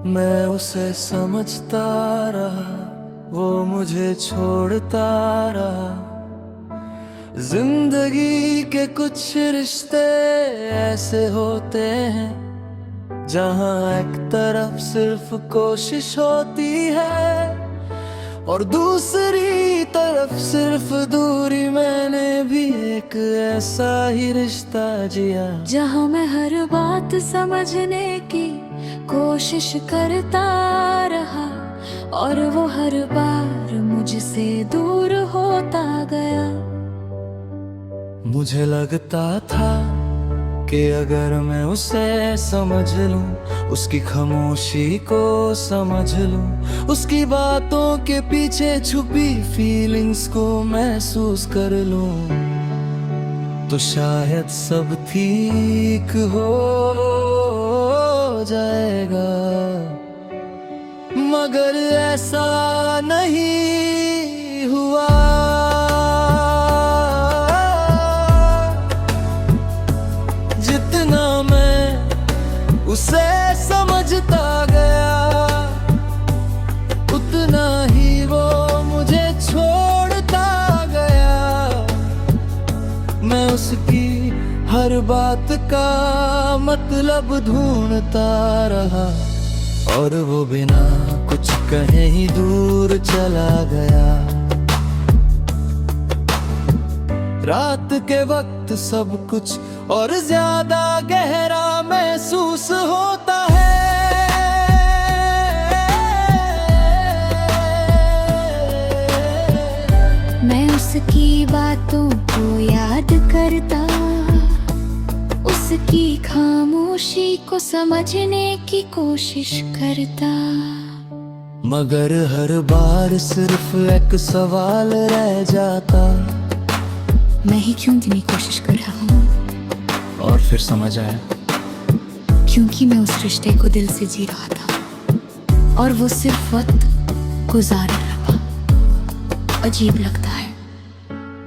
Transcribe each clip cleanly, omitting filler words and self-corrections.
मैं उसे समझता रहा, वो मुझे छोड़ता रहा। जिंदगी के कुछ रिश्ते ऐसे होते हैं जहाँ एक तरफ सिर्फ कोशिश होती है और दूसरी तरफ सिर्फ दूरी। मैंने भी एक ऐसा ही रिश्ता जिया जहाँ मैं हर बात समझने की कोशिश करता रहा और वो हर बार मुझसे दूर होता गया। मुझे लगता था कि अगर मैं उसे समझ लूं, उसकी खामोशी को समझ लूं, उसकी बातों के पीछे छुपी फीलिंग्स को महसूस कर लूं, तो शायद सब ठीक हो जाएगा। मगर ऐसा नहीं हुआ। जितना मैं उसे समझता गया, उतना ही वो मुझे छोड़ता गया। मैं उसकी हर बात का मतलब ढूंढता रहा और वो बिना कुछ कहे ही दूर चला गया। रात के वक्त सब कुछ और ज्यादा गहरा महसूस होता है। मैं उसकी बातों को याद करता, उसकी खामोशी को समझने की कोशिश करता। मगर हर बार सिर्फ एक सवाल रह जाता, मैं ही क्यों इतनी कोशिश कर रहा हूँ? और फिर समझ आया, क्योंकि मैं उस रिश्ते को दिल से जी रहा था और वो सिर्फ वक्त गुजार रहा। अजीब लगता है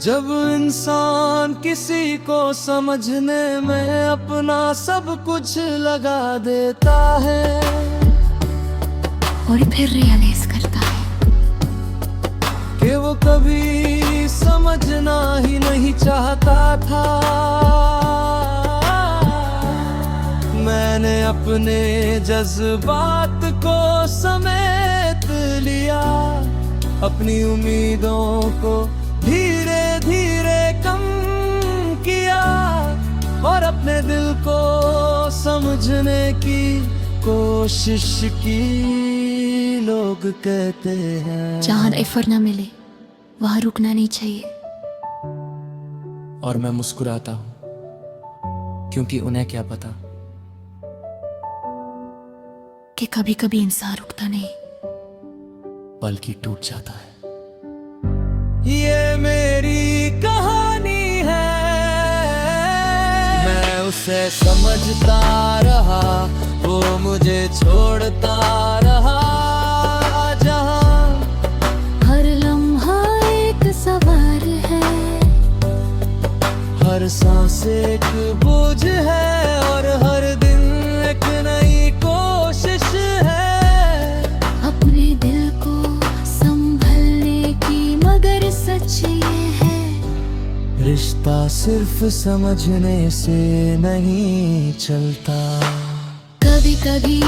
जब इंसान किसी को समझने में अपना सब कुछ लगा देता है और फिर रियलाइज करता है कि वो कभी समझना ही नहीं चाहता था। मैंने अपने जज्बात को समेट लिया, अपनी उम्मीदों को धीरे धीरे कम किया और अपने दिल को समझने की कोशिश की। लोग कहते हैं जहाँ एफर्ट ना मिले वहाँ रुकना नहीं चाहिए। और मैं मुस्कुराता हूँ, क्योंकि उन्हें क्या पता कि कभी कभी इंसान रुकता नहीं बल्कि टूट जाता है। ये मेरी कहानी है, मैं उसे समझता रहा, वो मुझे छोड़ता रहा। जहाँ हर लम्हा एक सवार है, हर सांस एक बोझ है और हर दिन एक नई कोशिश है अपने दिल को संभलने की। मगर सच ये है, रिश्ता सिर्फ समझने से नहीं चलता। कभी कभी